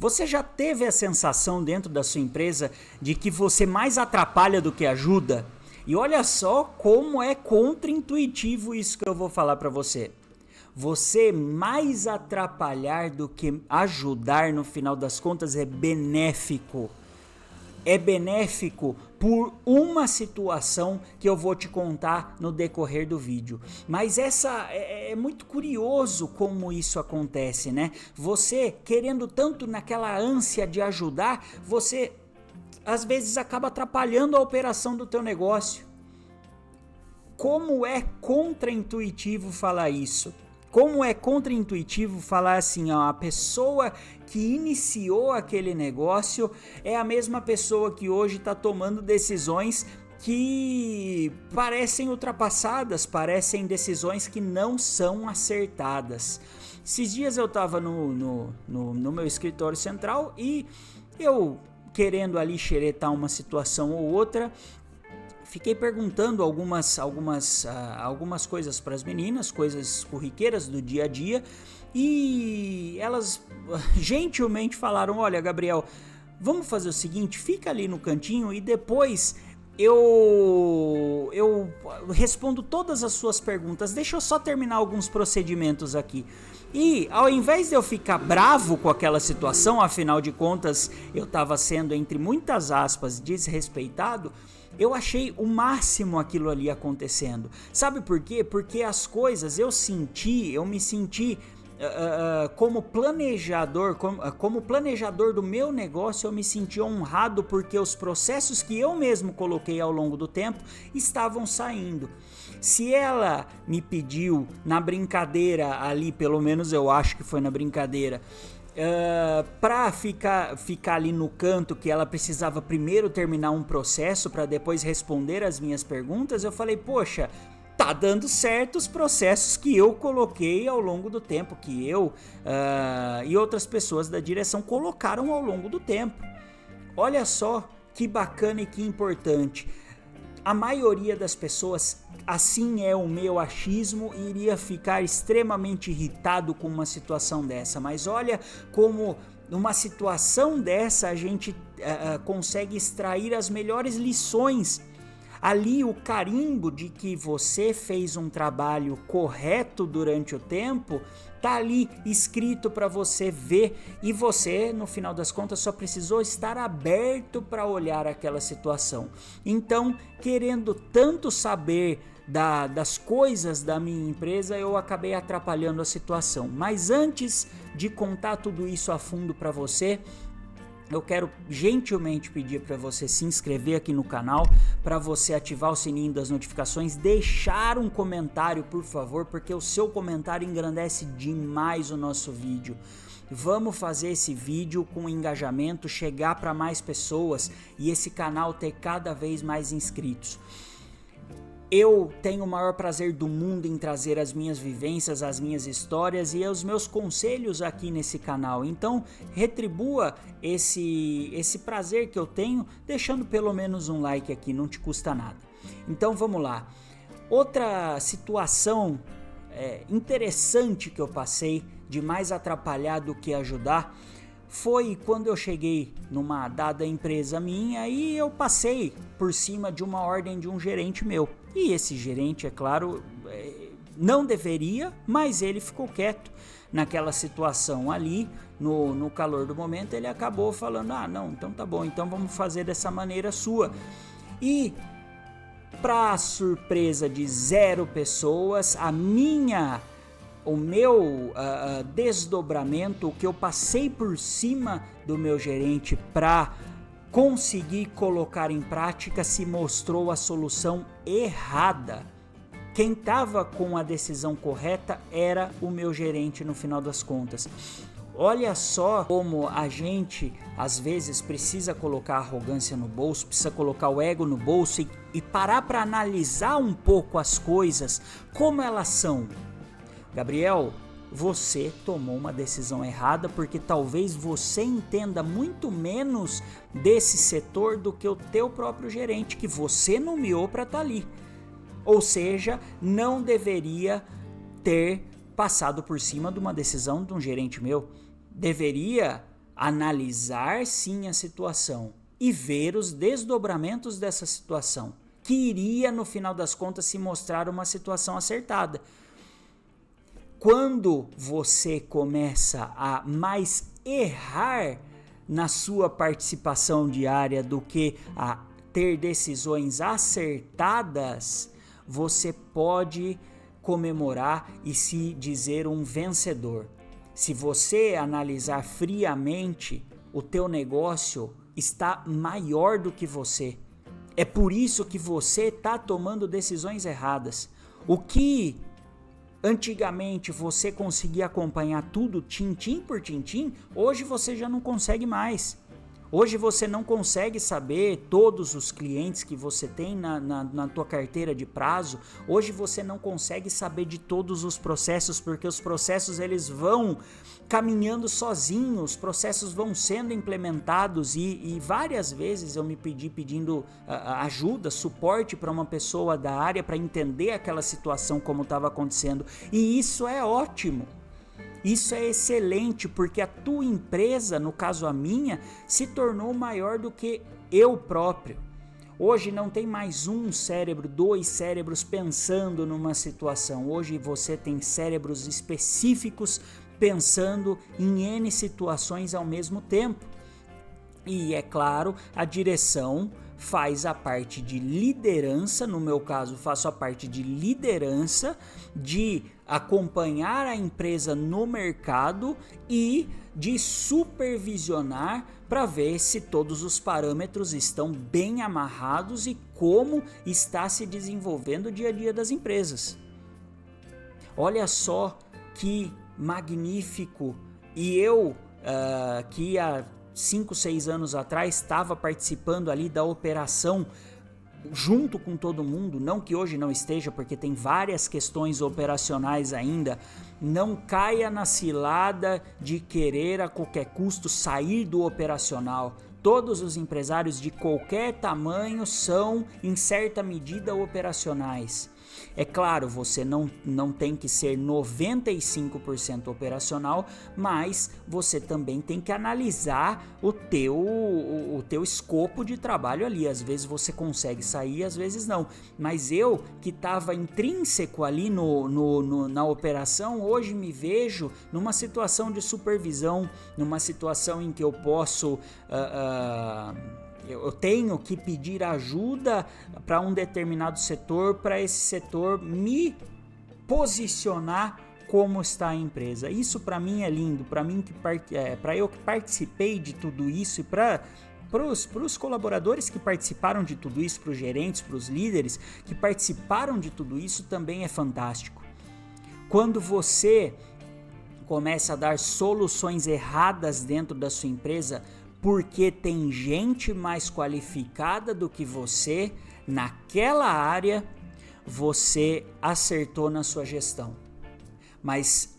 Você já teve a sensação dentro da sua empresa de que você mais atrapalha do que ajuda? E olha só como é contraintuitivo isso que eu vou falar para você. Você mais atrapalhar do que ajudar, no final das contas, é benéfico. É benéfico por uma situação que eu vou te contar no decorrer do vídeo. Mas é muito curioso como isso acontece, né? Você querendo tanto naquela ânsia de ajudar, você às vezes acaba atrapalhando a operação do teu negócio. Como é contraintuitivo falar isso? Como é contraintuitivo falar assim, ó, a pessoa que iniciou aquele negócio é a mesma pessoa que hoje está tomando decisões que parecem ultrapassadas, parecem decisões que não são acertadas. Esses dias eu estava no meu escritório central e eu, querendo ali xeretar uma situação ou outra, fiquei perguntando algumas coisas para as meninas, coisas corriqueiras do dia a dia, e elas gentilmente falaram: olha, Gabriel, vamos fazer o seguinte, fica ali no cantinho e depois eu respondo todas as suas perguntas, deixa eu só terminar alguns procedimentos aqui. E ao invés de eu ficar bravo com aquela situação, afinal de contas eu estava sendo, entre muitas aspas, desrespeitado, eu achei o máximo aquilo ali acontecendo. Sabe por quê? Porque as coisas eu me senti como planejador do meu negócio, eu me senti honrado porque os processos que eu mesmo coloquei ao longo do tempo estavam saindo. Se ela me pediu na brincadeira ali, pelo menos eu acho que foi na brincadeira, para ficar ali no canto, que ela precisava primeiro terminar um processo para depois responder as minhas perguntas, eu falei, poxa, tá dando certo os processos que eu coloquei ao longo do tempo, que eu e outras pessoas da direção colocaram ao longo do tempo. Olha só que bacana e que importante. A maioria das pessoas, assim é o meu achismo, iria ficar extremamente irritado com uma situação dessa. Mas olha como numa situação dessa a gente consegue extrair as melhores lições. Ali o carimbo de que você fez um trabalho correto durante o tempo tá ali escrito para você ver, e você, no final das contas, só precisou estar aberto para olhar aquela situação. Então, querendo tanto saber das coisas da minha empresa, eu acabei atrapalhando a situação. Mas antes de contar tudo isso a fundo para você, eu quero gentilmente pedir para você se inscrever aqui no canal, para você ativar o sininho das notificações, deixar um comentário, por favor, porque o seu comentário engrandece demais o nosso vídeo. Vamos fazer esse vídeo com engajamento, chegar para mais pessoas e esse canal ter cada vez mais inscritos. Eu tenho o maior prazer do mundo em trazer as minhas vivências, as minhas histórias e os meus conselhos aqui nesse canal. Então, retribua esse prazer que eu tenho deixando pelo menos um like aqui, não te custa nada. Então, vamos lá. Outra situação interessante que eu passei, de mais atrapalhar do que ajudar, foi quando eu cheguei numa dada empresa minha e eu passei por cima de uma ordem de um gerente meu. E esse gerente, é claro, não deveria, mas ele ficou quieto naquela situação ali, no calor do momento, ele acabou falando, não, então tá bom, então vamos fazer dessa maneira sua. E, para surpresa de 0 pessoas, o meu desdobramento, o que eu passei por cima do meu gerente para conseguir colocar em prática, se mostrou a solução errada. Quem estava com a decisão correta era o meu gerente no final das contas. Olha só como a gente às vezes precisa colocar a arrogância no bolso, precisa colocar o ego no bolso e parar para analisar um pouco as coisas como elas são. Gabriel, você tomou uma decisão errada porque talvez você entenda muito menos desse setor do que o teu próprio gerente, que você nomeou para estar ali. Ou seja, não deveria ter passado por cima de uma decisão de um gerente meu. Deveria analisar sim a situação e ver os desdobramentos dessa situação, que iria no final das contas se mostrar uma situação acertada. Quando você começa a mais errar na sua participação diária do que a ter decisões acertadas, você pode comemorar e se dizer um vencedor. Se você analisar friamente, o teu negócio está maior do que você. É por isso que você está tomando decisões erradas. O que antigamente você conseguia acompanhar tudo tintim por tintim, hoje você já não consegue mais. Hoje você não consegue saber todos os clientes que você tem na tua carteira de prazo. Hoje você não consegue saber de todos os processos, porque os processos eles vão caminhando sozinhos, os processos vão sendo implementados e várias vezes eu me pedindo ajuda, suporte para uma pessoa da área para entender aquela situação como estava acontecendo. E isso é ótimo. Isso é excelente, porque a tua empresa, no caso a minha, se tornou maior do que eu próprio. Hoje não tem mais um cérebro, 2 cérebros pensando numa situação. Hoje você tem cérebros específicos pensando em N situações ao mesmo tempo. E é claro, a direção faz a parte de liderança, no meu caso faço a parte de liderança, de acompanhar a empresa no mercado e de supervisionar para ver se todos os parâmetros estão bem amarrados e como está se desenvolvendo o dia a dia das empresas. Olha só que magnífico! E eu que há 5, 6 anos atrás estava participando ali da operação junto com todo mundo, não que hoje não esteja, porque tem várias questões operacionais ainda. Não caia na cilada de querer a qualquer custo sair do operacional. Todos os empresários de qualquer tamanho são, em certa medida, operacionais. É claro, você não tem que ser 95% operacional, mas você também tem que analisar o teu escopo de trabalho ali. Às vezes você consegue sair, às vezes não. Mas eu, que estava intrínseco ali na operação, hoje me vejo numa situação de supervisão, numa situação em que eu posso... eu tenho que pedir ajuda para um determinado setor, para esse setor me posicionar como está a empresa. Isso para mim é lindo, para eu que participei de tudo isso e para os colaboradores que participaram de tudo isso, para os gerentes, para os líderes que participaram de tudo isso, também é fantástico. Quando você começa a dar soluções erradas dentro da sua empresa, porque tem gente mais qualificada do que você naquela área, você acertou na sua gestão. Mas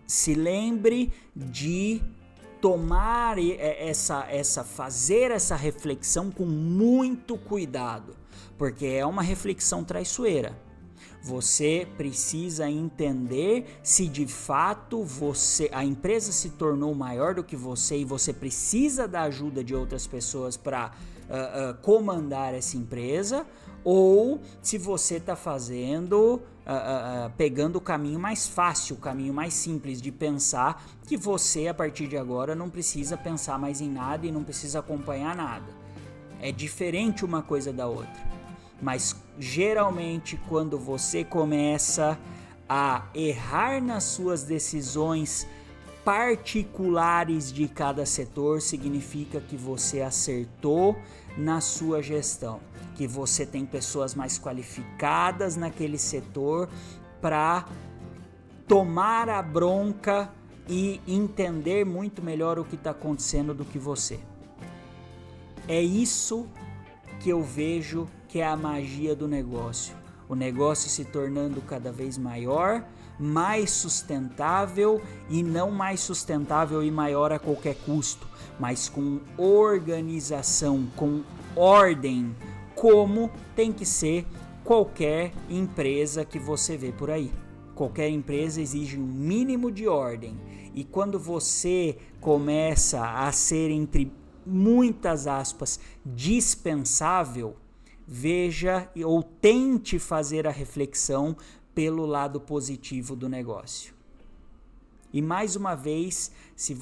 se lembre de tomar fazer essa reflexão com muito cuidado, porque é uma reflexão traiçoeira. Você precisa entender se de fato a empresa se tornou maior do que você e você precisa da ajuda de outras pessoas para comandar essa empresa, ou se você está pegando o caminho mais fácil, o caminho mais simples de pensar que você a partir de agora não precisa pensar mais em nada e não precisa acompanhar nada. É diferente uma coisa da outra. Mas geralmente quando você começa a errar nas suas decisões particulares de cada setor, significa que você acertou na sua gestão, que você tem pessoas mais qualificadas naquele setor para tomar a bronca e entender muito melhor o que está acontecendo do que você. É isso que eu vejo que é a magia do negócio. O negócio se tornando cada vez maior, mais sustentável e não mais sustentável e maior a qualquer custo, mas com organização, com ordem, como tem que ser qualquer empresa que você vê por aí. Qualquer empresa exige um mínimo de ordem. E quando você começa a ser, entre muitas aspas, dispensável, veja ou tente fazer a reflexão pelo lado positivo do negócio. E mais uma vez, se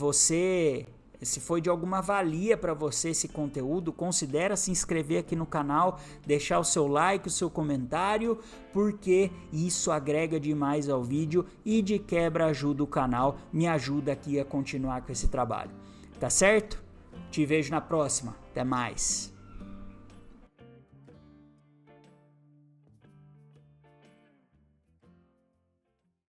foi de alguma valia para você esse conteúdo, considera se inscrever aqui no canal, deixar o seu like, o seu comentário, porque isso agrega demais ao vídeo e de quebra ajuda o canal, me ajuda aqui a continuar com esse trabalho. Tá certo? Te vejo na próxima. Até mais.